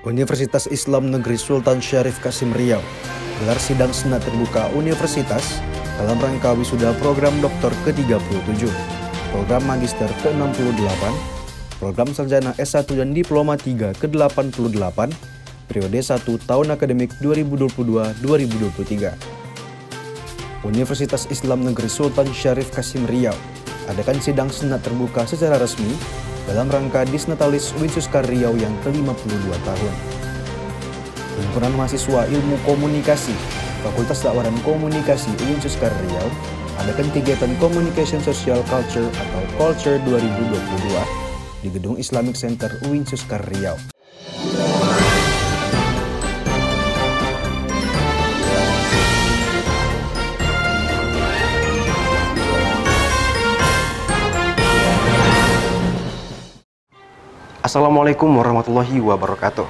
Universitas Islam Negeri Sultan Syarif Kasim Riau gelar sidang senat terbuka universitas dalam rangka wisuda program doktor ke-37, program magister ke-68, program sarjana S1 dan diploma 3 ke-88, periode 1 tahun akademik 2022-2023. Universitas Islam Negeri Sultan Syarif Kasim Riau adakan sidang senat terbuka secara resmi dalam rangka Disnatalis Winsuskar Riau yang ke-52 tahun. Himpunan Mahasiswa Ilmu Komunikasi Fakultas Dakwah dan Komunikasi Winsuskar Riau adakan kegiatan Communication Social Culture atau Culture 2022 di Gedung Islamic Center Winsuskar Riau. Assalamualaikum warahmatullahi wabarakatuh.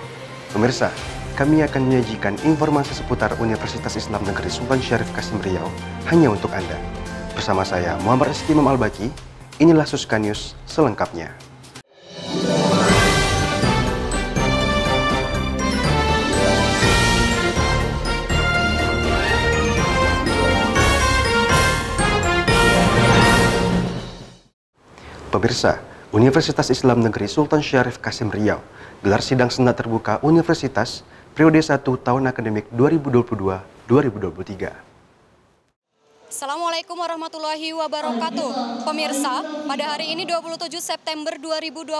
Pemirsa, kami akan menyajikan informasi seputar Universitas Islam Negeri Sultan Syarif Kasim Riau hanya untuk Anda. Bersama saya Muhammad Rizky Imam Al-Baki, inilah Suska News selengkapnya. Pemirsa, Universitas Islam Negeri Sultan Syarif Kasim Riau gelar sidang senat terbuka universitas periode 1 tahun akademik 2022-2023. Assalamualaikum warahmatullahi wabarakatuh. Pemirsa, pada hari ini 27 September 2022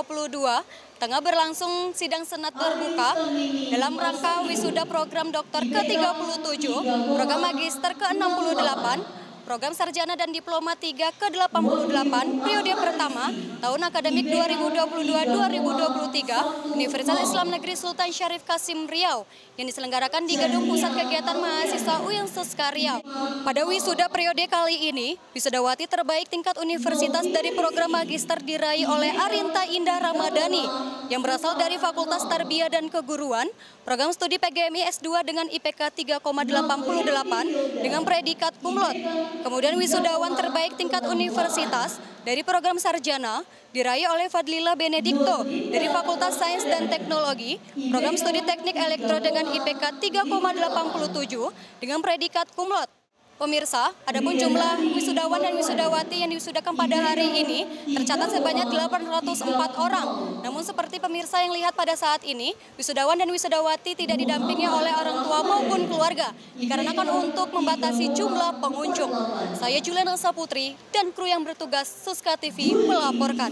tengah berlangsung sidang senat terbuka dalam rangka wisuda program doktor ke-37, program magister ke-68, program sarjana dan diploma 3 ke-88 periode pertama tahun akademik 2022-2023 Universitas Islam Negeri Sultan Syarif Kasim Riau yang diselenggarakan di Gedung Pusat Kegiatan Mahasiswa Winsuskar Riau. Pada wisuda periode kali ini, wisudawati terbaik tingkat universitas dari program magister diraih oleh Arinta Indah Ramadhani yang berasal dari Fakultas Tarbiyah dan Keguruan, program studi PGMI S2 dengan IPK 3,88 dengan predikat cum laude. Kemudian wisudawan terbaik tingkat universitas dari program sarjana diraih oleh Fadlila Benedikto dari Fakultas Sains dan Teknologi, program studi teknik elektro dengan IPK 3,87 dengan predikat cum laude. Pemirsa, adapun jumlah wisudawan dan wisudawati yang diwisudakan pada hari ini tercatat sebanyak 804 orang. Namun seperti pemirsa yang lihat pada saat ini, wisudawan dan wisudawati tidak didampingi oleh orang tua maupun keluarga, dikarenakan untuk membatasi jumlah pengunjung. Saya Juliana Saputri dan kru yang bertugas Suska TV melaporkan.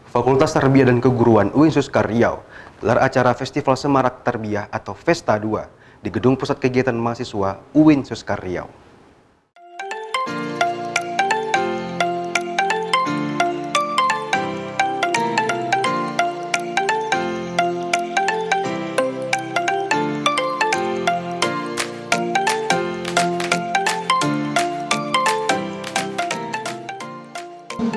Fakultas Tarbiyah dan Keguruan Winsuskar Riau gelar acara Festival Semarak Tarbiyah atau Festa 2 di Gedung Pusat Kegiatan Mahasiswa Winsuskar Riau.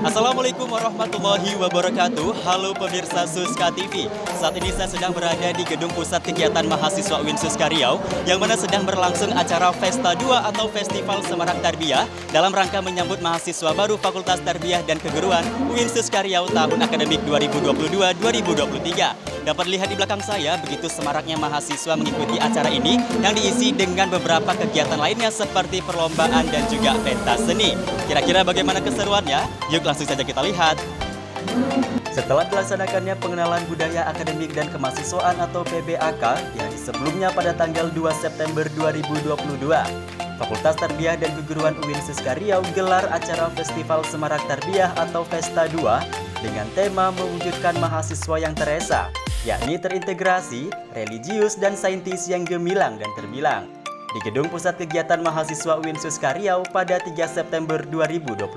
Assalamualaikum warahmatullahi wabarakatuh. Halo pemirsa Suska TV. Saat ini saya sedang berada di Gedung Pusat Kegiatan Mahasiswa Winsuskar Riau yang mana sedang berlangsung acara Festa 2 atau Festival Semarak Tarbiyah dalam rangka menyambut mahasiswa baru Fakultas Tarbiyah dan Keguruan Winsuskar Riau tahun akademik 2022-2023. Dapat lihat di belakang saya begitu semaraknya mahasiswa mengikuti acara ini yang diisi dengan beberapa kegiatan lainnya seperti perlombaan dan juga pentas seni. Kira-kira bagaimana keseruannya? Yuk langsung saja kita lihat. Setelah dilaksanakannya pengenalan budaya akademik dan kemahasiswaan atau PBAK di hari sebelumnya pada tanggal 2 September 2022, Fakultas Tarbiyah dan Keguruan Winsuskar Riau gelar acara Festival Semarak Tarbiyah atau Festa 2 dengan tema mewujudkan mahasiswa yang teresa, yakni terintegrasi, religius, dan saintis yang gemilang dan terbilang di Gedung Pusat Kegiatan Mahasiswa Winsuskar Riau pada 3 September 2022.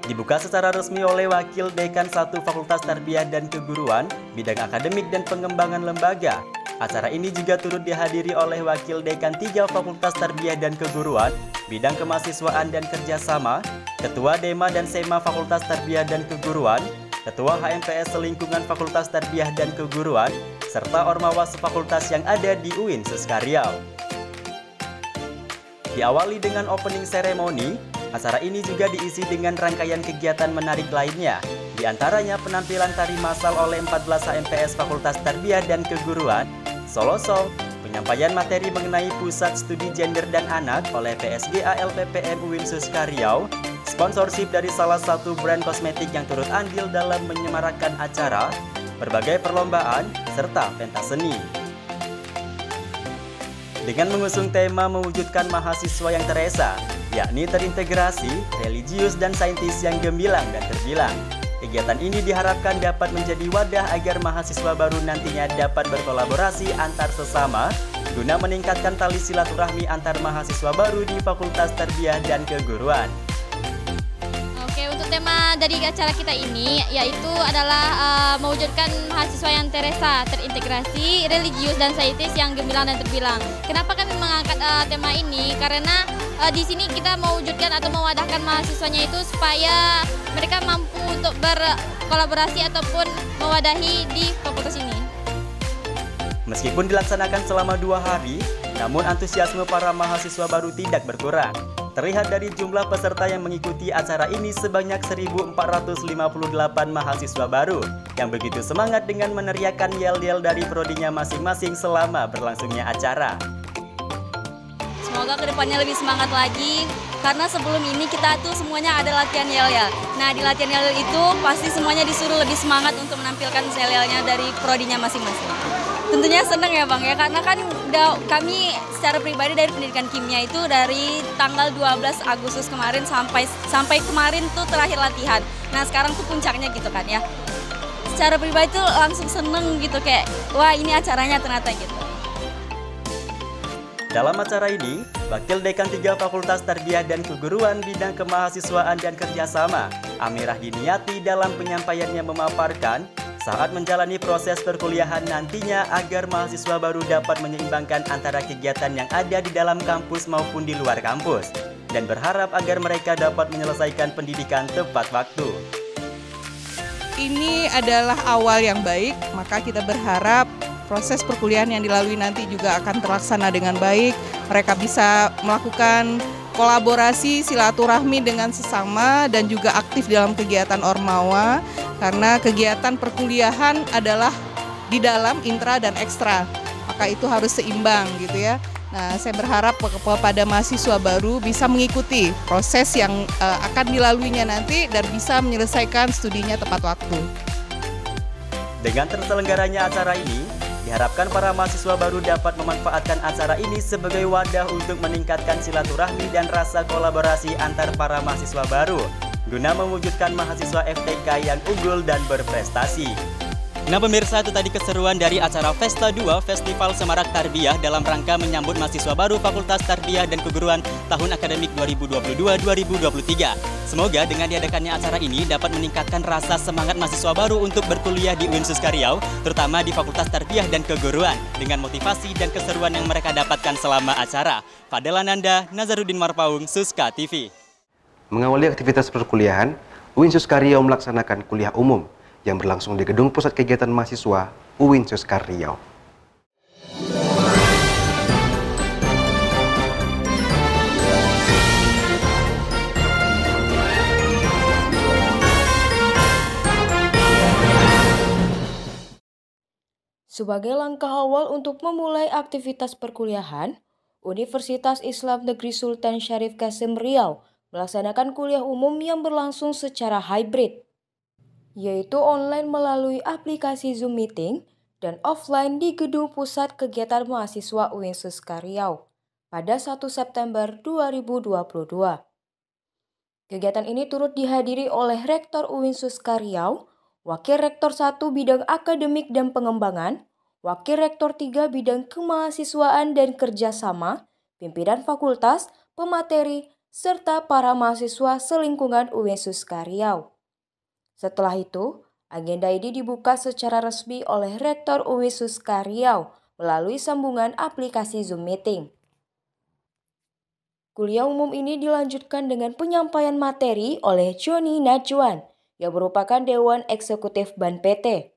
Dibuka secara resmi oleh Wakil Dekan 1 Fakultas Tarbiyah dan Keguruan, Bidang Akademik dan Pengembangan Lembaga. Acara ini juga turut dihadiri oleh Wakil Dekan 3 Fakultas Tarbiyah dan Keguruan, Bidang Kemahasiswaan dan Kerjasama, Ketua Dema dan Sema Fakultas Tarbiyah dan Keguruan, Ketua HMPS Lingkungan Fakultas Tarbiyah dan Keguruan, serta Ormawa sefakultas yang ada di Winsuskar Riau. Diawali dengan opening ceremony, acara ini juga diisi dengan rangkaian kegiatan menarik lainnya, Di antaranya penampilan tari massal oleh 14 HMPS Fakultas Tarbiyah dan Keguruan, Solo Song, penyampaian materi mengenai Pusat Studi Gender dan Anak oleh PSGA LPPM UIN Suska Riau, sponsorship dari salah satu brand kosmetik yang turut andil dalam menyemarakkan acara, berbagai perlombaan, serta pentas seni. Dengan mengusung tema mewujudkan mahasiswa yang teresa, yakni terintegrasi, religius, dan saintis yang gemilang dan terbilang. Kegiatan ini diharapkan dapat menjadi wadah agar mahasiswa baru nantinya dapat berkolaborasi antar sesama guna meningkatkan tali silaturahmi antar mahasiswa baru di Fakultas Tarbiyah dan Keguruan. Oke, untuk tema dari acara kita ini yaitu adalah mewujudkan mahasiswa yang teresa, terintegrasi, religius, dan saintis yang gemilang dan terbilang. Kenapa kami mengangkat tema ini? Karena di sini kita mewujudkan atau mewadahkan mahasiswanya itu supaya mereka mampu untuk berkolaborasi ataupun mewadahi di fakultas ini. Meskipun dilaksanakan selama 2 hari, namun antusiasme para mahasiswa baru tidak berkurang. Terlihat dari jumlah peserta yang mengikuti acara ini sebanyak 1.458 mahasiswa baru yang begitu semangat dengan meneriakkan yel-yel dari prodinya masing-masing selama berlangsungnya acara. Semoga kedepannya lebih semangat lagi, karena sebelum ini kita tuh semuanya ada latihan yel ya. Nah, di latihan yel itu pasti semuanya disuruh lebih semangat untuk menampilkan yel-yelnya dari prodinya masing-masing. Tentunya seneng ya Bang ya, karena kan kami secara pribadi dari pendidikan kimia itu dari tanggal 12 Agustus kemarin sampai kemarin tuh terakhir latihan. Nah, sekarang tuh puncaknya gitu kan ya. Secara pribadi tuh langsung seneng gitu, kayak wah ini acaranya ternyata gitu. Dalam acara ini, Wakil Dekan 3 Fakultas Tarbiyah dan Keguruan Bidang Kemahasiswaan dan Kerjasama, Amirah Diniati dalam penyampaiannya memaparkan saat menjalani proses perkuliahan nantinya agar mahasiswa baru dapat menyeimbangkan antara kegiatan yang ada di dalam kampus maupun di luar kampus, dan berharap agar mereka dapat menyelesaikan pendidikan tepat waktu. Ini adalah awal yang baik, maka kita berharap proses perkuliahan yang dilalui nanti juga akan terlaksana dengan baik. Mereka bisa melakukan kolaborasi, silaturahmi dengan sesama dan juga aktif dalam kegiatan Ormawa, karena kegiatan perkuliahan adalah di dalam intra dan ekstra, maka itu harus seimbang gitu ya. Nah, saya berharap kepada mahasiswa baru bisa mengikuti proses yang akan dilaluinya nanti dan bisa menyelesaikan studinya tepat waktu. Dengan terselenggaranya acara ini, diharapkan para mahasiswa baru dapat memanfaatkan acara ini sebagai wadah untuk meningkatkan silaturahmi dan rasa kolaborasi antar para mahasiswa baru, guna mewujudkan mahasiswa FTK yang unggul dan berprestasi. Nah pemirsa, itu tadi keseruan dari acara Festa 2 Festival Semarak Tarbiyah dalam rangka menyambut mahasiswa baru Fakultas Tarbiyah dan Keguruan tahun akademik 2022-2023. Semoga dengan diadakannya acara ini dapat meningkatkan rasa semangat mahasiswa baru untuk berkuliah di UIN Suska Riau, terutama di Fakultas Tarbiyah dan Keguruan, dengan motivasi dan keseruan yang mereka dapatkan selama acara. Fadel Ananda, Nazaruddin Marpaung, Suska TV. Mengawali aktivitas perkuliahan, UIN Suska Riau melaksanakan kuliah umum yang berlangsung di Gedung Pusat Kegiatan Mahasiswa UIN Suska Riau. Sebagai langkah awal untuk memulai aktivitas perkuliahan, Universitas Islam Negeri Sultan Syarif Kasim Riau melaksanakan kuliah umum yang berlangsung secara hybrid, yaitu online melalui aplikasi Zoom Meeting dan offline di Gedung Pusat Kegiatan Mahasiswa UIN Suska Riau pada 1 September 2022. Kegiatan ini turut dihadiri oleh Rektor UIN Suska Riau, Wakil Rektor 1 Bidang Akademik dan Pengembangan, Wakil Rektor 3 Bidang Kemahasiswaan dan Kerjasama, pimpinan fakultas, pemateri, serta para mahasiswa selingkungan UIN Suska Riau. Setelah itu, agenda ini dibuka secara resmi oleh Rektor UIN Suska Riau melalui sambungan aplikasi Zoom Meeting. Kuliah umum ini dilanjutkan dengan penyampaian materi oleh Joni Najwan yang merupakan Dewan Eksekutif BAN PT.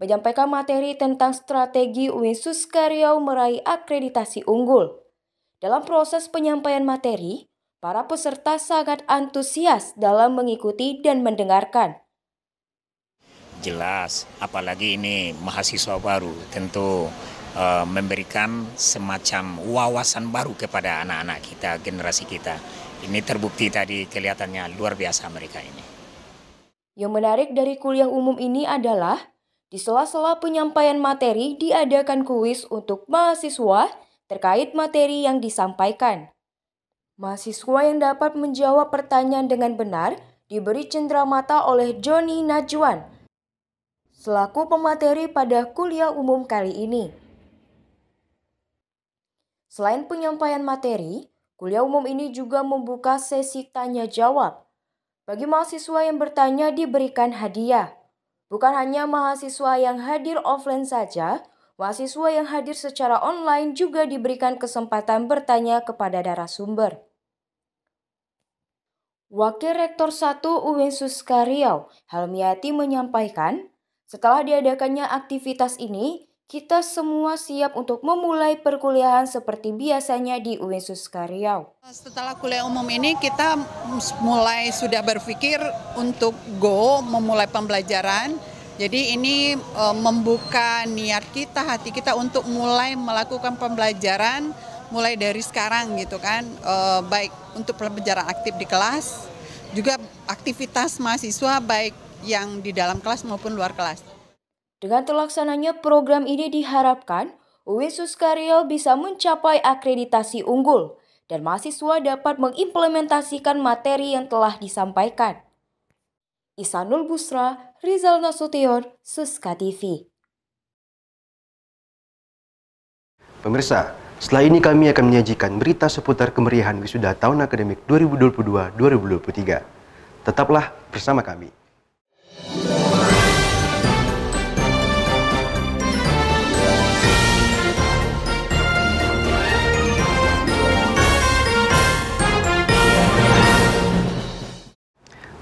Menyampaikan materi tentang strategi UIN Suska Riau meraih akreditasi unggul. Dalam proses penyampaian materi, para peserta sangat antusias dalam mengikuti dan mendengarkan. Jelas, apalagi ini mahasiswa baru, tentu memberikan semacam wawasan baru kepada anak-anak kita, generasi kita. Ini terbukti tadi kelihatannya luar biasa mereka ini. Yang menarik dari kuliah umum ini adalah di sela-sela penyampaian materi diadakan kuis untuk mahasiswa terkait materi yang disampaikan. Mahasiswa yang dapat menjawab pertanyaan dengan benar diberi cenderamata oleh Joni Najwan selaku pemateri pada kuliah umum kali ini. Selain penyampaian materi, kuliah umum ini juga membuka sesi tanya-jawab. Bagi mahasiswa yang bertanya diberikan hadiah. Bukan hanya mahasiswa yang hadir offline saja, mahasiswa yang hadir secara online juga diberikan kesempatan bertanya kepada narasumber. Wakil Rektor 1 UIN Suska Riau, Helmiati menyampaikan, setelah diadakannya aktivitas ini, kita semua siap untuk memulai perkuliahan seperti biasanya di UIN Suska Riau. Setelah kuliah umum ini kita mulai sudah berpikir untuk memulai pembelajaran. Jadi ini membuka niat kita, hati kita untuk mulai melakukan pembelajaran mulai dari sekarang gitu kan. Baik untuk pembelajaran aktif di kelas, juga aktivitas mahasiswa baik yang di dalam kelas maupun luar kelas. Dengan terlaksananya program ini diharapkan UIN Suska Riau bisa mencapai akreditasi unggul dan mahasiswa dapat mengimplementasikan materi yang telah disampaikan. Ihsanul Busra, Rizal Nasution, Suska TV. Pemirsa, setelah ini kami akan menyajikan berita seputar kemeriahan wisuda tahun akademik 2022-2023. Tetaplah bersama kami.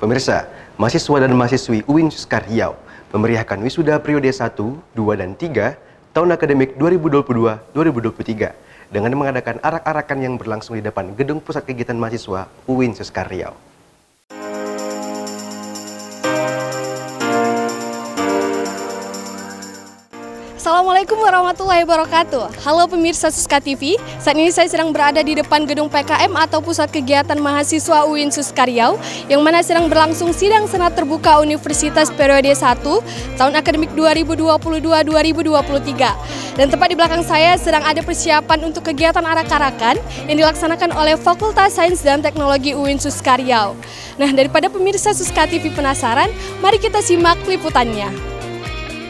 Pemirsa, mahasiswa dan mahasiswi UIN Suska Riau memeriahkan wisuda periode 1, 2, dan 3 tahun akademik 2022-2023 dengan mengadakan arak-arakan yang berlangsung di depan Gedung Pusat Kegiatan Mahasiswa UIN Suska Riau. Assalamualaikum warahmatullahi wabarakatuh. Halo pemirsa Suska TV, saat ini saya sedang berada di depan gedung PKM atau Pusat Kegiatan Mahasiswa UIN Suska Riau, yang mana sedang berlangsung sidang senat terbuka Universitas periode 1 tahun akademik 2022-2023. Dan tepat di belakang saya sedang ada persiapan untuk kegiatan arak-arakan yang dilaksanakan oleh Fakultas Sains dan Teknologi UIN Suska Riau. Nah, daripada pemirsa Suska TV penasaran, mari kita simak liputannya.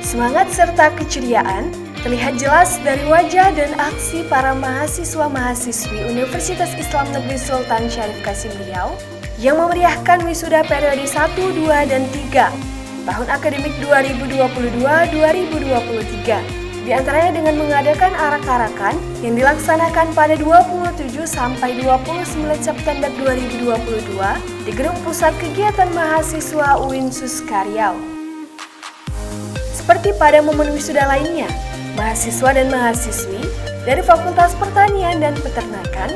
Semangat serta keceriaan terlihat jelas dari wajah dan aksi para mahasiswa-mahasiswi Universitas Islam Negeri Sultan Syarif Kasim Riau yang memeriahkan wisuda periode 1, 2, dan 3 tahun akademik 2022-2023. Di antaranya dengan mengadakan arak-arakan yang dilaksanakan pada 27 sampai 29 September 2022 di Gedung Pusat Kegiatan Mahasiswa UIN Suska Riau. Seperti pada momen wisuda lainnya, mahasiswa dan mahasiswi dari Fakultas Pertanian dan Peternakan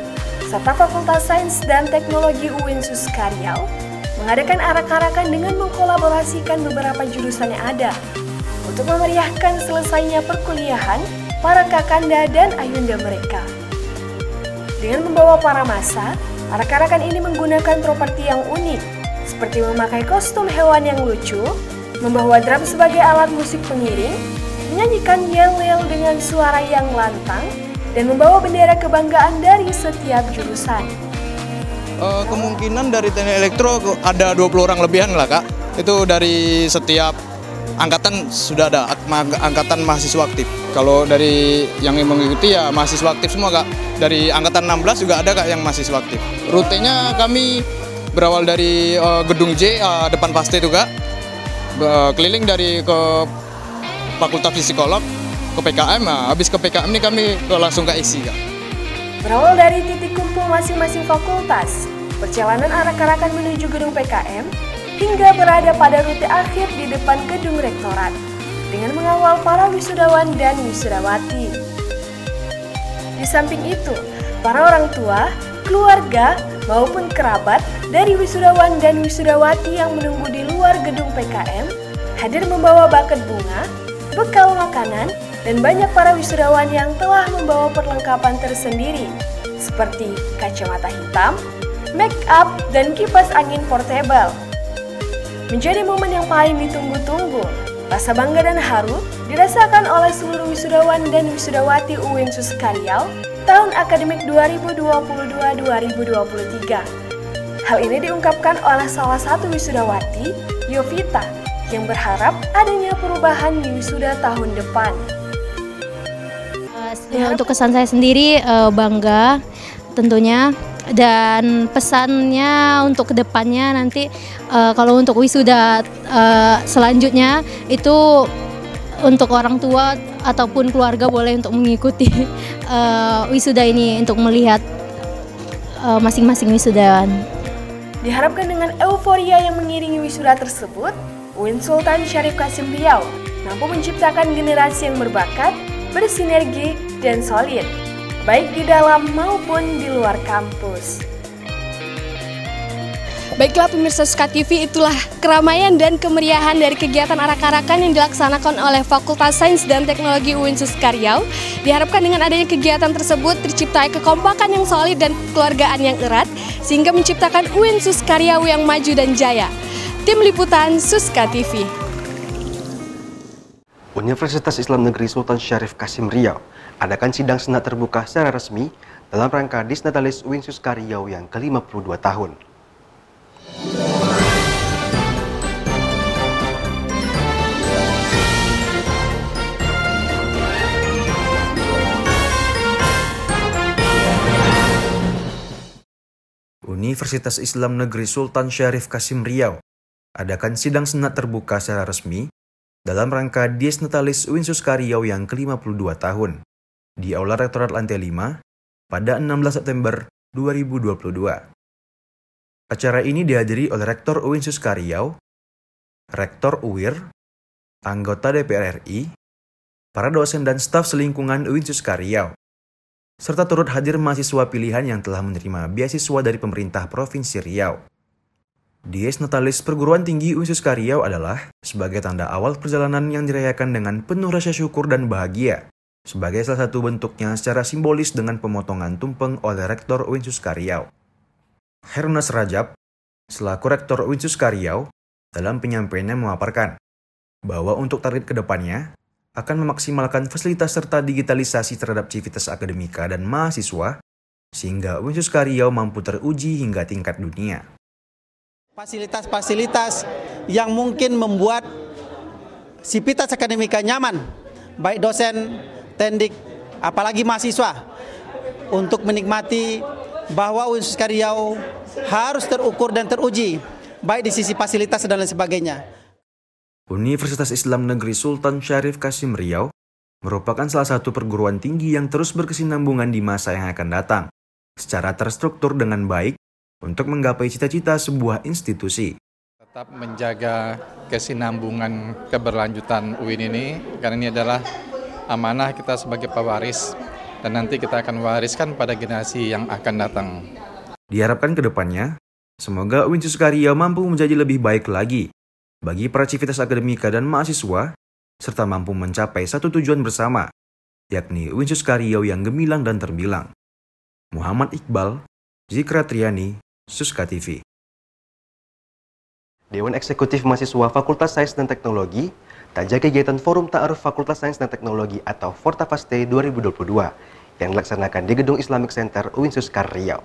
serta Fakultas Sains dan Teknologi UIN Suska Riau mengadakan arak-arakan dengan mengkolaborasikan beberapa jurusan yang ada untuk memeriahkan selesainya perkuliahan para kakanda dan ayunda mereka. Dengan membawa para massa, arak-arakan ini menggunakan properti yang unik seperti memakai kostum hewan yang lucu, membawa drum sebagai alat musik pengiring, menyanyikan yel-yel dengan suara yang lantang, dan membawa bendera kebanggaan dari setiap jurusan. Kemungkinan dari teknik elektro ada 20 orang lebihan lah Kak. Itu dari setiap angkatan sudah ada angkatan mahasiswa aktif. Kalau dari yang mengikuti ya mahasiswa aktif semua Kak. Dari angkatan 16 juga ada Kak yang mahasiswa aktif. Rutenya kami berawal dari gedung J depan Paste itu Kak. Keliling dari ke Fakultas Psikolog ke PKM, habis ke PKM ini kami langsung ke ISI Kak. Berawal dari titik kumpul masing-masing fakultas, perjalanan arak-arakan menuju gedung PKM hingga berada pada rute akhir di depan gedung rektorat dengan mengawal para wisudawan dan wisudawati. Di samping itu, para orang tua, keluarga, maupun kerabat dari wisudawan dan wisudawati yang menunggu di luar gedung PKM hadir membawa buket bunga, bekal makanan, dan banyak para wisudawan yang telah membawa perlengkapan tersendiri seperti kacamata hitam, make up, dan kipas angin portable. Menjadi momen yang paling ditunggu-tunggu, rasa bangga dan haru dirasakan oleh seluruh wisudawan dan wisudawati UIN Suska Riau tahun akademik 2022-2023. Hal ini diungkapkan oleh salah satu wisudawati, Yovita, yang berharap adanya perubahan di wisuda tahun depan. Untuk kesan saya sendiri bangga tentunya, dan pesannya untuk kedepannya nanti kalau untuk wisuda selanjutnya itu untuk orang tua ataupun keluarga boleh untuk mengikuti wisuda ini untuk melihat masing-masing wisudawan. Diharapkan dengan euforia yang mengiringi wisuda tersebut, UIN Sultan Syarif Kasim Riau mampu menciptakan generasi yang berbakat, bersinergi, dan solid, baik di dalam maupun di luar kampus. Baiklah pemirsa Suska TV, itulah keramaian dan kemeriahan dari kegiatan arak-arakan yang dilaksanakan oleh Fakultas Sains dan Teknologi UIN Suska Riau. Diharapkan dengan adanya kegiatan tersebut tercipta kekompakan yang solid dan kekeluargaan yang erat, sehingga menciptakan UIN Suska Riau yang maju dan jaya. Tim Liputan Suska TV. Universitas Islam Negeri Sultan Syarif Kasim Riau adakan sidang senat terbuka secara resmi dalam rangka Disnatalis UIN Suska Riau yang ke-52 tahun. Universitas Islam Negeri Sultan Syarif Kasim Riau adakan sidang senat terbuka secara resmi dalam rangka Disnatalis UIN Suska Riau yang ke-52 tahun di Aula Rektorat Lantai 5 pada 16 September 2022. Acara ini dihadiri oleh Rektor UIN Suska Riau, Rektor UIR, anggota DPR RI, para dosen dan staf selingkungan UIN Suska Riau, serta turut hadir mahasiswa pilihan yang telah menerima beasiswa dari pemerintah Provinsi Riau. Dies Natalis Perguruan Tinggi UIN Suska Riau adalah sebagai tanda awal perjalanan yang dirayakan dengan penuh rasa syukur dan bahagia, sebagai salah satu bentuknya secara simbolis dengan pemotongan tumpeng oleh Rektor UIN Suska Riau. Hernas Rajab, selaku Rektor UIN Suska Riau, dalam penyampaiannya memaparkan bahwa untuk target kedepannya akan memaksimalkan fasilitas serta digitalisasi terhadap civitas akademika dan mahasiswa, sehingga UIN Suska Riau mampu teruji hingga tingkat dunia. Fasilitas-fasilitas yang mungkin membuat civitas akademika nyaman, baik dosen, tendik, apalagi mahasiswa, untuk menikmati bahwa UIN Suska Riau harus terukur dan teruji, baik di sisi fasilitas dan lain sebagainya. Universitas Islam Negeri Sultan Syarif Kasim Riau merupakan salah satu perguruan tinggi yang terus berkesinambungan di masa yang akan datang, secara terstruktur dengan baik untuk menggapai cita-cita sebuah institusi. Tetap menjaga kesinambungan keberlanjutan UIN ini, karena ini adalah amanah kita sebagai pewaris, dan nanti kita akan wariskan pada generasi yang akan datang. Diharapkan ke depannya, semoga UIN Suska Riau mampu menjadi lebih baik lagi bagi para civitas akademika dan mahasiswa, serta mampu mencapai satu tujuan bersama, yakni UIN Suska Riau yang gemilang dan terbilang. Muhammad Iqbal, Zikra Triani, Suska TV. Dewan Eksekutif Mahasiswa Fakultas Sains dan Teknologi taja kegiatan Forum Ta'aruf Fakultas Sains dan Teknologi atau Fortafaste 2022 yang dilaksanakan di Gedung Islamic Center UIN Suska Riau.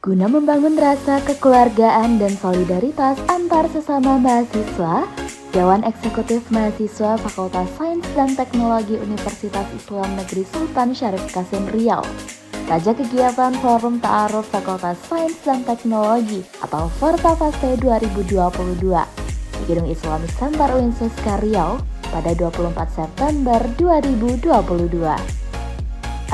Guna membangun rasa kekeluargaan dan solidaritas antar sesama mahasiswa, Dewan Eksekutif Mahasiswa Fakultas Sains dan Teknologi Universitas Islam Negeri Sultan Syarif Kasim Riau taja kegiatan Forum Ta'aruf Fakultas Sains dan Teknologi atau Fortafaste 2022 di Gedung Islamic Center UIN Suska Riau pada 24 September 2022.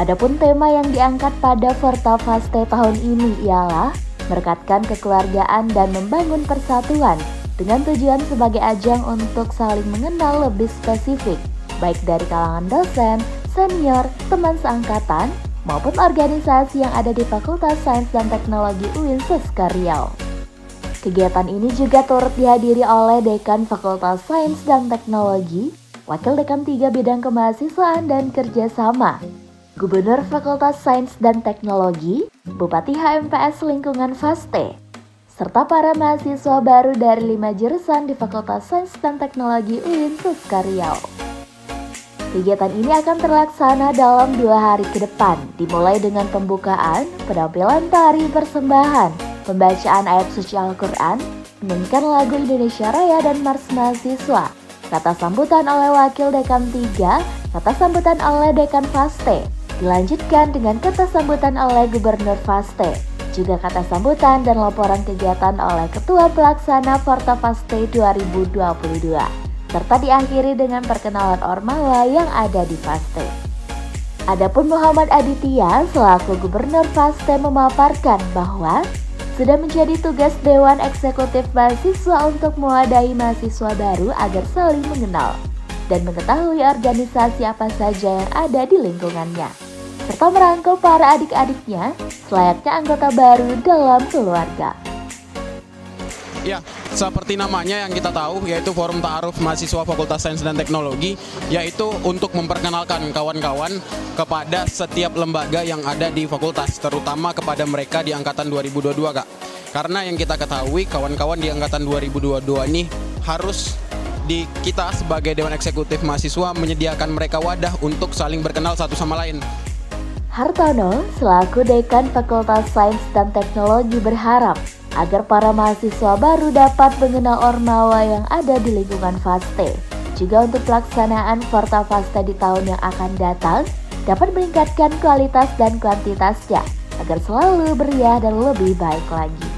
Adapun tema yang diangkat pada Fortafaste tahun ini ialah merekatkan kekeluargaan dan membangun persatuan dengan tujuan sebagai ajang untuk saling mengenal lebih spesifik, baik dari kalangan dosen, senior, teman seangkatan, maupun organisasi yang ada di Fakultas Sains dan Teknologi UIN Suska Riau. Kegiatan ini juga turut dihadiri oleh Dekan Fakultas Sains dan Teknologi, Wakil Dekan 3 Bidang Kemahasiswaan dan Kerjasama, Gubernur Fakultas Sains dan Teknologi, Bupati HMPS Lingkungan FASTE, serta para mahasiswa baru dari 5 jurusan di Fakultas Sains dan Teknologi UIN Suska Riau. Kegiatan ini akan terlaksana dalam 2 hari ke depan, dimulai dengan pembukaan, penampilan tari persembahan, pembacaan ayat suci Al-Quran, menyanyikan lagu Indonesia Raya dan Mars Mahasiswa, kata sambutan oleh Wakil Dekan 3, kata sambutan oleh Dekan FASTE, dilanjutkan dengan kata sambutan oleh Gubernur FASTE, juga kata sambutan dan laporan kegiatan oleh Ketua Pelaksana Forta FASTE 2022. Serta diakhiri dengan perkenalan Ormawa yang ada di FASTE. Adapun Muhammad Aditya selaku Gubernur FASTE memaparkan bahwa sudah menjadi tugas Dewan Eksekutif Mahasiswa untuk mewadahi mahasiswa baru agar saling mengenal dan mengetahui organisasi apa saja yang ada di lingkungannya, serta merangkul para adik-adiknya selayaknya anggota baru dalam keluarga. Ya, seperti namanya yang kita tahu, yaitu Forum Ta'aruf Mahasiswa Fakultas Sains dan Teknologi, yaitu untuk memperkenalkan kawan-kawan kepada setiap lembaga yang ada di fakultas, terutama kepada mereka di angkatan 2022, Kak. Karena yang kita ketahui, kawan-kawan di angkatan 2022 ini harus kita sebagai Dewan Eksekutif Mahasiswa menyediakan mereka wadah untuk saling berkenal satu sama lain. Hartono, selaku Dekan Fakultas Sains dan Teknologi berharap agar para mahasiswa baru dapat mengenal Ormawa yang ada di lingkungan FASTE. Juga untuk pelaksanaan Forta FASTE di tahun yang akan datang dapat meningkatkan kualitas dan kuantitasnya agar selalu meriah dan lebih baik lagi.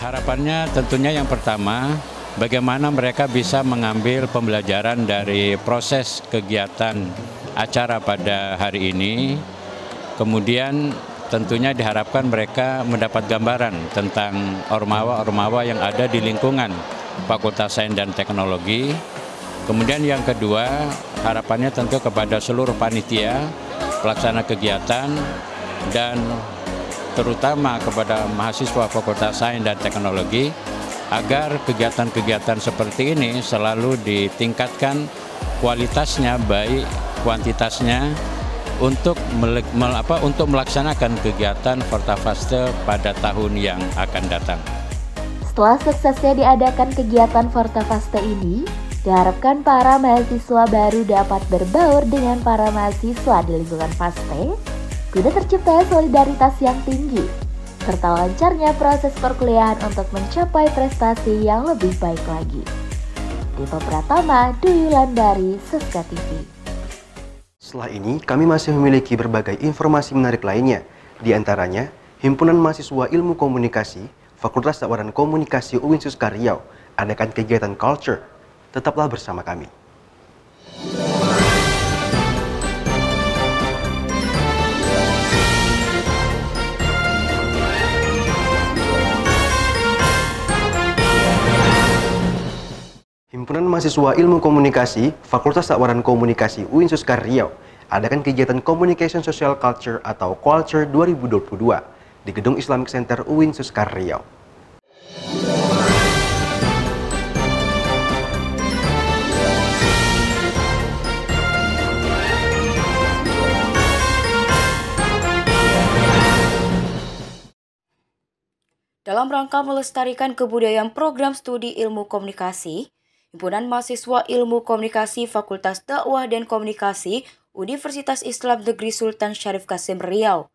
Harapannya tentunya yang pertama, bagaimana mereka bisa mengambil pembelajaran dari proses kegiatan acara pada hari ini. Kemudian tentunya diharapkan mereka mendapat gambaran tentang ormawa-ormawa yang ada di lingkungan Fakultas Sains dan Teknologi. Kemudian yang kedua, harapannya tentu kepada seluruh panitia, pelaksana kegiatan, dan terutama kepada mahasiswa Fakultas Sains dan Teknologi, agar kegiatan-kegiatan seperti ini selalu ditingkatkan kualitasnya baik kuantitasnya, untuk melaksanakan kegiatan Forta FASTE pada tahun yang akan datang. Setelah suksesnya diadakan kegiatan Forta FASTE ini, diharapkan para mahasiswa baru dapat berbaur dengan para mahasiswa di lingkungan FASTE, guna tercipta solidaritas yang tinggi, serta lancarnya proses perkuliahan untuk mencapai prestasi yang lebih baik lagi. Dipa Pratama, Dwi Landari, Suska TV. Setelah ini, kami masih memiliki berbagai informasi menarik lainnya. Di antaranya, Himpunan Mahasiswa Ilmu Komunikasi, Fakultas Dakwah dan Komunikasi UIN Suska Riau, adakan kegiatan culture. Tetaplah bersama kami. Himpunan Mahasiswa Ilmu Komunikasi, Fakultas Dakwah dan Komunikasi UIN Suska Riau adakan kegiatan Communication Social Culture atau Culture 2022 di Gedung Islamic Center UIN Suska Riau. Dalam rangka melestarikan kebudayaan program studi ilmu komunikasi, Himpunan Mahasiswa Ilmu Komunikasi Fakultas Dakwah dan Komunikasi Universitas Islam Negeri Sultan Syarif Kasim Riau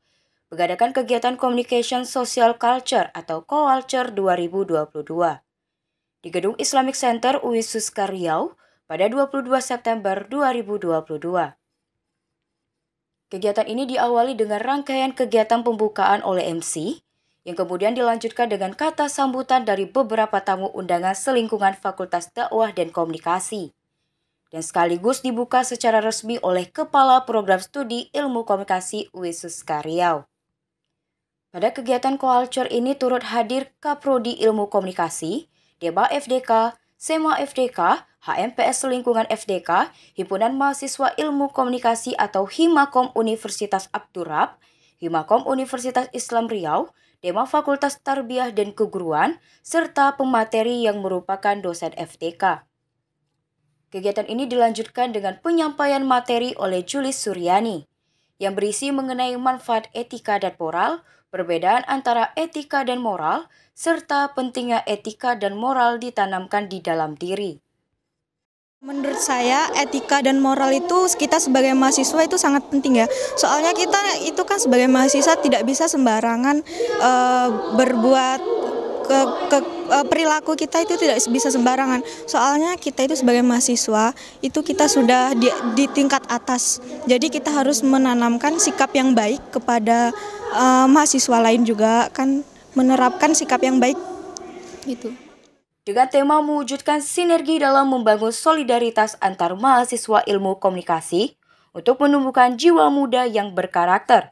mengadakan kegiatan Communication Social Culture atau CoCulture 2022 di Gedung Islamic Center UIN Suska Riau pada 22 September 2022. Kegiatan ini diawali dengan rangkaian kegiatan pembukaan oleh MC, yang kemudian dilanjutkan dengan kata sambutan dari beberapa tamu undangan selingkungan Fakultas Dakwah dan Komunikasi, dan sekaligus dibuka secara resmi oleh Kepala Program Studi Ilmu Komunikasi UIN Suska Riau. Pada kegiatan CoCulture ini turut hadir Kaprodi Ilmu Komunikasi Dema FDK, SEMA FDK, HMPS Lingkungan FDK, Himpunan Mahasiswa Ilmu Komunikasi atau Himakom Universitas Abdurrab, Himakom Universitas Islam Riau, Dema Fakultas Tarbiyah dan Keguruan, serta pemateri yang merupakan dosen FDK. Kegiatan ini dilanjutkan dengan penyampaian materi oleh Julis Suryani, yang berisi mengenai manfaat etika dan moral, perbedaan antara etika dan moral, serta pentingnya etika dan moral ditanamkan di dalam diri. Menurut saya, etika dan moral itu kita sebagai mahasiswa itu sangat penting ya. Soalnya kita itu kan sebagai mahasiswa tidak bisa sembarangan berbuat perilaku kita itu tidak bisa sembarangan. Soalnya kita itu sebagai mahasiswa itu kita sudah di tingkat atas. Jadi kita harus menanamkan sikap yang baik kepada mahasiswa lain juga, kan menerapkan sikap yang baik gitu. Dengan tema mewujudkan sinergi dalam membangun solidaritas antar mahasiswa ilmu komunikasi untuk menumbuhkan jiwa muda yang berkarakter.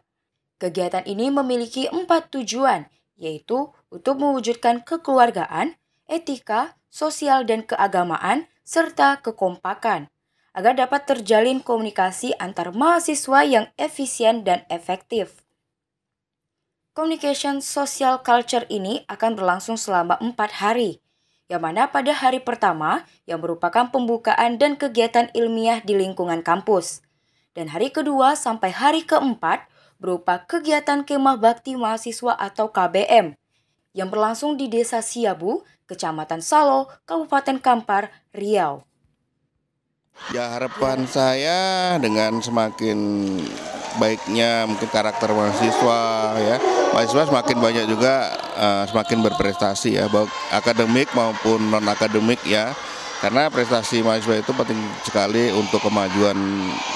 Kegiatan ini memiliki 4 tujuan, yaitu untuk mewujudkan kekeluargaan, etika, sosial dan keagamaan, serta kekompakan, agar dapat terjalin komunikasi antar mahasiswa yang efisien dan efektif. Communication Social Culture ini akan berlangsung selama 4 hari, yang mana pada hari pertama yang merupakan pembukaan dan kegiatan ilmiah di lingkungan kampus, dan hari kedua sampai hari keempat berupa kegiatan kemah bakti mahasiswa atau KBM, yang berlangsung di Desa Siabu, Kecamatan Salo, Kabupaten Kampar, Riau. Ya, harapan saya dengan semakin baiknya mungkin karakter mahasiswa ya, mahasiswa semakin banyak juga semakin berprestasi ya, baik akademik maupun non akademik ya, karena prestasi mahasiswa itu penting sekali untuk kemajuan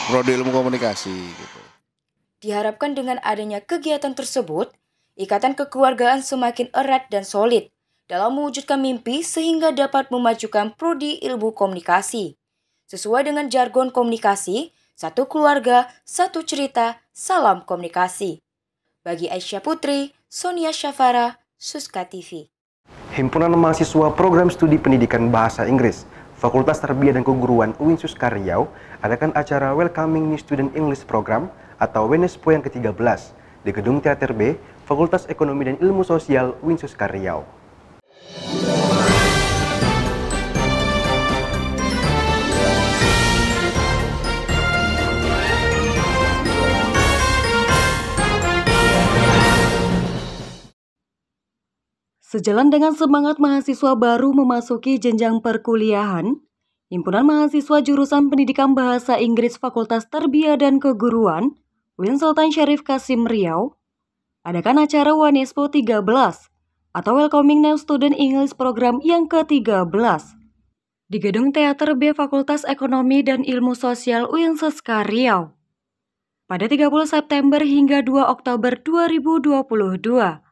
prodi ilmu komunikasi gitu. Diharapkan dengan adanya kegiatan tersebut, ikatan kekeluargaan semakin erat dan solid dalam mewujudkan mimpi sehingga dapat memajukan prodi ilmu komunikasi. Sesuai dengan jargon komunikasi, satu keluarga, satu cerita, salam komunikasi. Bagi Aisyah Putri, Sonia Syafara, Suska TV. Himpunan Mahasiswa Program Studi Pendidikan Bahasa Inggris, Fakultas Tarbiyah dan Keguruan UIN Suska Riau adakan acara Welcoming New Student English Program atau WNESPO yang ke-13 di Gedung Teater B, Fakultas Ekonomi dan Ilmu Sosial UIN Suska Riau. Sejalan dengan semangat mahasiswa baru memasuki jenjang perkuliahan, Himpunan Mahasiswa Jurusan Pendidikan Bahasa Inggris Fakultas Tarbiyah dan Keguruan UIN Sultan Syarif Kasim Riau adakan acara WNESPO 13 atau Welcoming New Student English Program yang ke-13 di Gedung Teater B Fakultas Ekonomi dan Ilmu Sosial UIN Suska Riau pada 30 September hingga 2 Oktober 2022.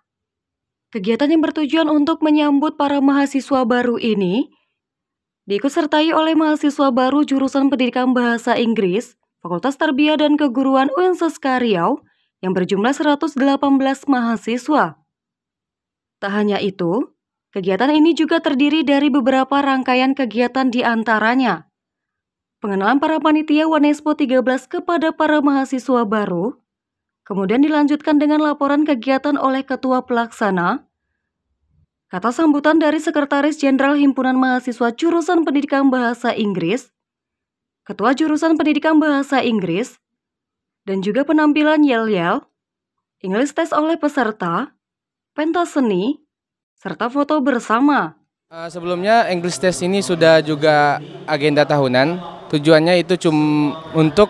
Kegiatan yang bertujuan untuk menyambut para mahasiswa baru ini diikutsertai oleh mahasiswa baru jurusan Pendidikan Bahasa Inggris Fakultas Tarbiyah dan Keguruan UIN Suska Riau yang berjumlah 118 mahasiswa. Tak hanya itu, kegiatan ini juga terdiri dari beberapa rangkaian kegiatan di antaranya pengenalan para panitia WNESPO 13 kepada para mahasiswa baru, kemudian dilanjutkan dengan laporan kegiatan oleh Ketua Pelaksana, kata sambutan dari Sekretaris Jenderal Himpunan Mahasiswa Jurusan Pendidikan Bahasa Inggris, Ketua Jurusan Pendidikan Bahasa Inggris, dan juga penampilan yel-yel, English Test oleh peserta, pentas seni, serta foto bersama. Sebelumnya English Test ini sudah juga agenda tahunan, tujuannya itu cuma untuk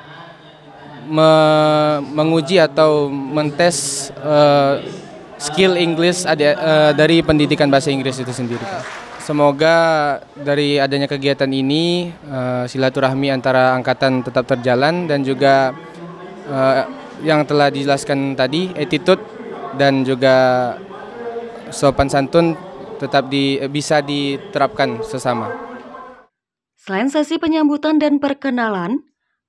menguji atau mentes skill English dari pendidikan bahasa Inggris itu sendiri. Semoga dari adanya kegiatan ini silaturahmi antara angkatan tetap terjalan dan juga yang telah dijelaskan tadi, attitude dan juga sopan santun tetap bisa diterapkan sesama. Selain sesi penyambutan dan perkenalan,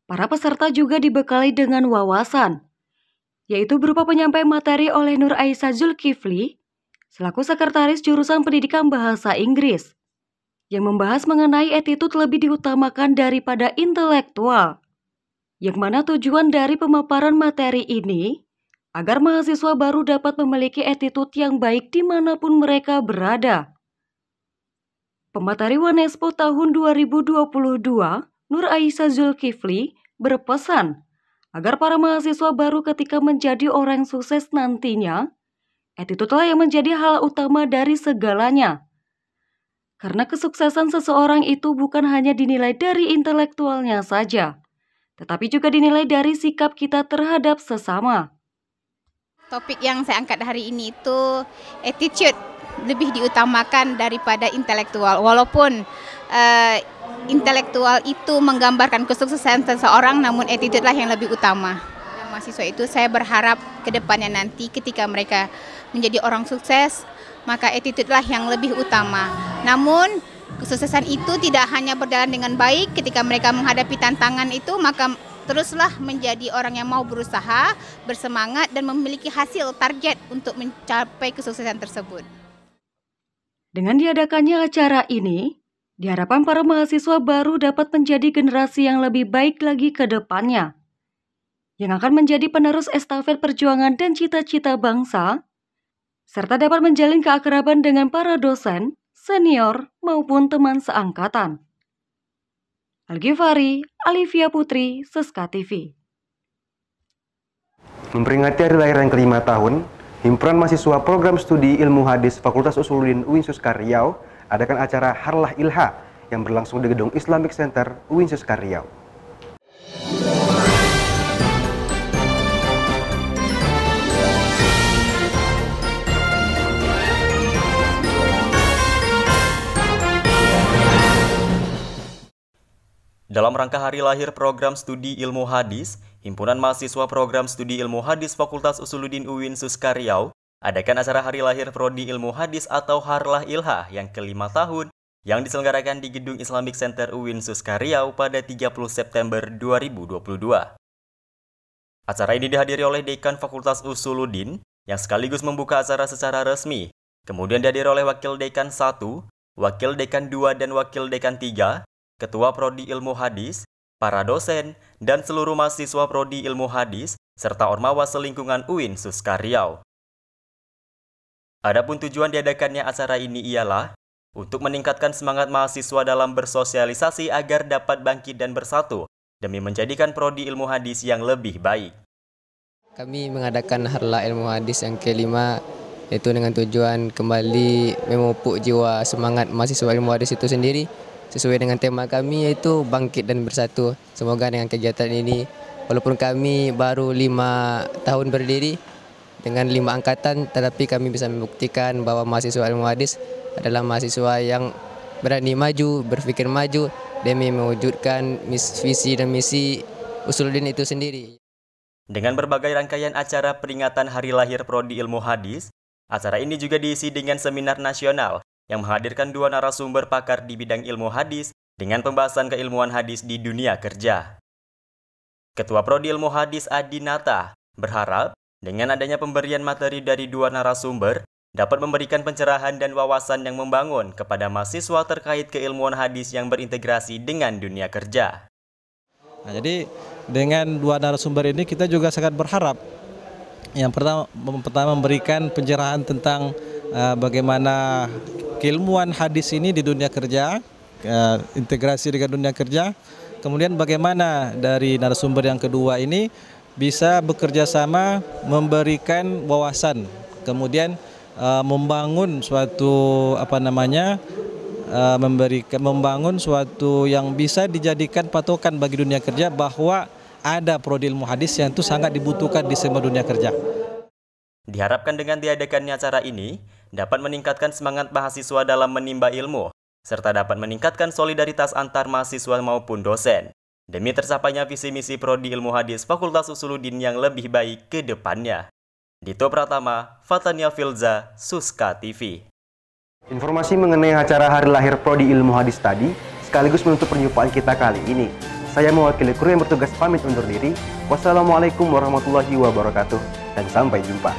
para peserta juga dibekali dengan wawasan, yaitu berupa penyampaian materi oleh Nur Aisyah Zulkifli, selaku Sekretaris Jurusan Pendidikan Bahasa Inggris. yang membahas mengenai attitude lebih diutamakan daripada intelektual. Yang mana tujuan dari pemaparan materi ini agar mahasiswa baru dapat memiliki attitude yang baik dimanapun mereka berada. Pemateri Wanespo tahun 2022, Nur Aisyah Zulkifli, berpesan agar para mahasiswa baru ketika menjadi orang sukses nantinya, attitude-lah yang menjadi hal utama dari segalanya. Karena kesuksesan seseorang itu bukan hanya dinilai dari intelektualnya saja, tetapi juga dinilai dari sikap kita terhadap sesama. Topik yang saya angkat hari ini itu attitude lebih diutamakan daripada intelektual. Walaupun intelektual itu menggambarkan kesuksesan seseorang, namun attitude lah yang lebih utama. Mahasiswa itu saya berharap ke depannya nanti ketika mereka menjadi orang sukses, maka attitude lah yang lebih utama. Namun kesuksesan itu tidak hanya berjalan dengan baik ketika mereka menghadapi tantangan itu, maka teruslah menjadi orang yang mau berusaha, bersemangat dan memiliki hasil target untuk mencapai kesuksesan tersebut. Dengan diadakannya acara ini, diharapkan para mahasiswa baru dapat menjadi generasi yang lebih baik lagi ke depannya, yang akan menjadi penerus estafet perjuangan dan cita-cita bangsa, serta dapat menjalin keakraban dengan para dosen, senior, maupun teman seangkatan. Al-Ghifari, Alivia Putri, Seska TV. Memperingati hari lahir yang ke-5 tahun, Himpunan Mahasiswa Program Studi Ilmu Hadis Fakultas Usuluddin UIN Suskar Riau adakan acara Harlah Ilha yang berlangsung di Gedung Islamic Center UIN Suskar Riau. Dalam rangka hari lahir program studi ilmu hadis, Himpunan Mahasiswa Program Studi Ilmu Hadis Fakultas Usuluddin UIN Suskar Riau adakan acara hari lahir Prodi Ilmu Hadis atau Harlah Ilha yang ke-5 tahun yang diselenggarakan di Gedung Islamic Center UIN Suskar Riau pada 30 September 2022. Acara ini dihadiri oleh Dekan Fakultas Usuluddin yang sekaligus membuka acara secara resmi, kemudian dihadiri oleh Wakil Dekan 1, Wakil Dekan 2 dan Wakil Dekan 3, Ketua Prodi Ilmu Hadis, para dosen, dan seluruh mahasiswa Prodi Ilmu Hadis, serta Ormawa selingkungan UIN Suskar Riau. Adapun tujuan diadakannya acara ini ialah untuk meningkatkan semangat mahasiswa dalam bersosialisasi agar dapat bangkit dan bersatu demi menjadikan Prodi Ilmu Hadis yang lebih baik. Kami mengadakan Harlah Ilmu Hadis yang ke-5, yaitu dengan tujuan kembali memupuk jiwa semangat mahasiswa ilmu hadis itu sendiri, sesuai dengan tema kami yaitu bangkit dan bersatu. Semoga dengan kegiatan ini, walaupun kami baru 5 tahun berdiri dengan 5 angkatan, tetapi kami bisa membuktikan bahwa mahasiswa ilmu hadis adalah mahasiswa yang berani maju, berpikir maju demi mewujudkan visi dan misi Usuluddin itu sendiri. Dengan berbagai rangkaian acara peringatan hari lahir Prodi Ilmu Hadis, acara ini juga diisi dengan seminar nasional yang menghadirkan 2 narasumber pakar di bidang ilmu hadis dengan pembahasan keilmuan hadis di dunia kerja. Ketua Prodi Ilmu Hadis Adi Nata berharap dengan adanya pemberian materi dari 2 narasumber dapat memberikan pencerahan dan wawasan yang membangun kepada mahasiswa terkait keilmuan hadis yang berintegrasi dengan dunia kerja. Nah, jadi dengan 2 narasumber ini kita juga sangat berharap yang pertama memberikan pencerahan tentang bagaimana keilmuan hadis ini di dunia kerja, integrasi dengan dunia kerja. Kemudian bagaimana dari narasumber yang kedua ini bisa bekerja sama memberikan wawasan, kemudian membangun suatu membangun suatu yang bisa dijadikan patokan bagi dunia kerja bahwa ada prodi ilmu hadis yang itu sangat dibutuhkan di semua dunia kerja. Diharapkan dengan diadakannya acara ini dapat meningkatkan semangat mahasiswa dalam menimba ilmu, serta dapat meningkatkan solidaritas antar mahasiswa maupun dosen, demi tercapainya visi misi Prodi Ilmu Hadis Fakultas Usuluddin yang lebih baik ke depannya. Dito Pratama, Fatania Filza, Suska TV. Informasi mengenai acara hari lahir Prodi Ilmu Hadis tadi sekaligus menutup perjumpaan kita kali ini. Saya mewakili kru yang bertugas pamit undur diri. Wassalamualaikum warahmatullahi wabarakatuh dan sampai jumpa.